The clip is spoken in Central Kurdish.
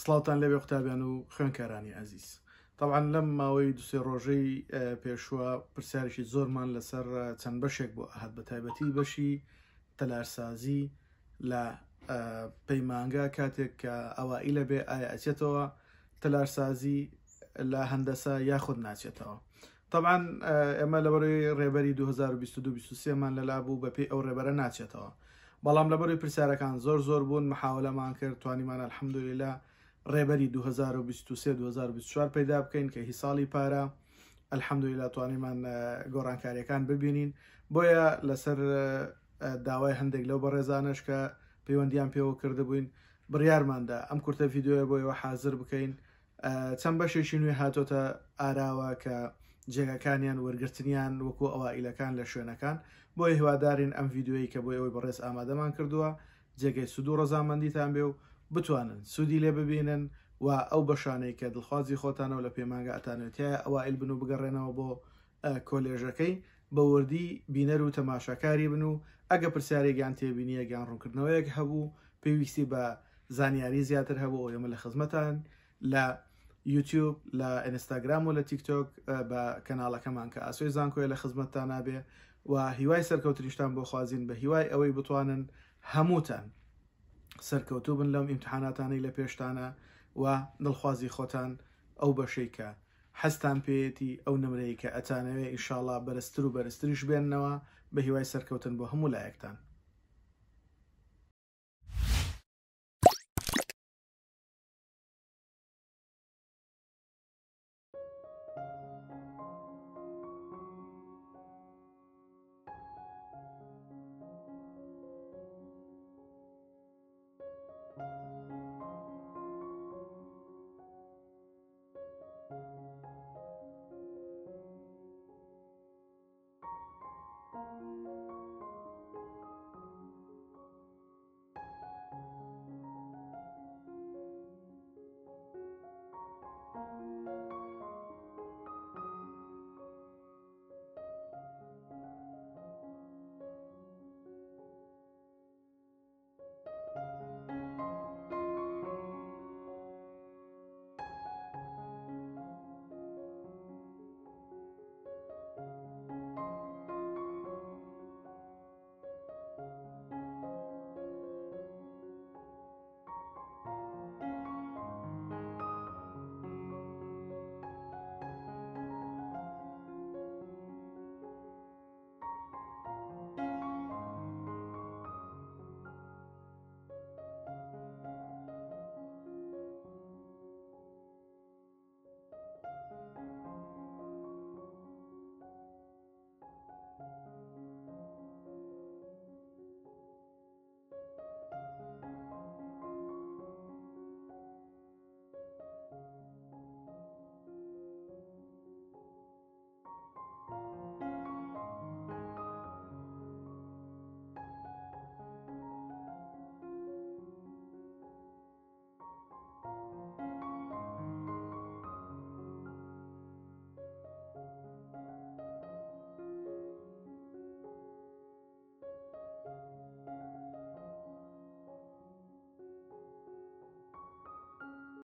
سڵاوتان لەبێ قوتابیان و خوێنکارانی عەزیز. طبعا لەم ماوەی دوسێ ڕۆژەی پێشوە پرسیارێکی زۆرمان لەسەر چەند بەشێک بۆ ئاهات بە تایبەتی بەشی تەلارسازی لە پەیمانگە کاتێک کە ئەوائیلە بێ ئایا ئەچێتەوە تەلارسازی لە هەندەسە یاخود ناچێتەوە. طبعا ئێمە لەبەرەوەی ڕێبەری 2022-23مان لەلا بوو بەپێی ئەو ڕێبەرە ناچێتەوە، بەڵام لەبەروی پرسیارەکان زۆر بوون محاولەمان کرد توانیمان الحەمدولیلا ڕێبەری 2023-2024 پەیدا بکەین کە هی ساڵی پارە الحەمدولیلا توانیمان گۆڕانکاریەکان ببینین. بۆیە لەسەر داوای هەندێک لەو بەڕێزانش کە پەیوەندیان پێوە کرده بووین بڕیارماندا ئەم کورتە ڤیددیۆیە بۆیەوە حازر بکەین. چەند بەشێکی نوێ هاتۆتە ئاراوە کە جێگەکانیان وەرگرتنیان وەکو ئەوائیلەکان لە شوێنەکان، بۆی هیوادارین ئەم ڤیددیۆیی کە بۆ ئەوەی بەڕێز ئامادەمان کردووە جێگەی سود و ڕەزامەندیتان بێ و بتوانن سوودی لێ ببینن و ئەو بەشانەی کە دڵخوازی خۆتانەوە لە پەیمانگە ئەتانێتیایە ئەوائیل بن و بگەڕێنەوە بۆ کۆلێژەکەی بە وردی بینەر و تەماشاکاری بن و ئەگە پرسیارێکیان تێبینیە گیان ڕوونکردنەوەیەک هەبوو پێویستی بە زانیاری زیاتر هەبوو ئێمە لە خزمەتان لە یوتیوب، لە ئینستاگرام و لە تیکتۆک بە کەناڵەکەمان کە ئاسۆی زانکۆیە لە خزمەتتان نابێ و هیوای سەرکەوتنیشتان بۆ خوازین بە هیوای ئەوەی بتوانن هەمووتان سەرکەوتوو بن لەم ئیمتحاناتانەی لە پێشتانە و دڵخوازی خۆتان ئەو بەشەی کە حەستان پێیەتی ئەو نمرەی کە ئەتانەوێ ئینشاڵڵا بەرزتر و بەرزتریش بێننەوە بە هیوای سەرکەوتن بۆ هەموو لایەکتان.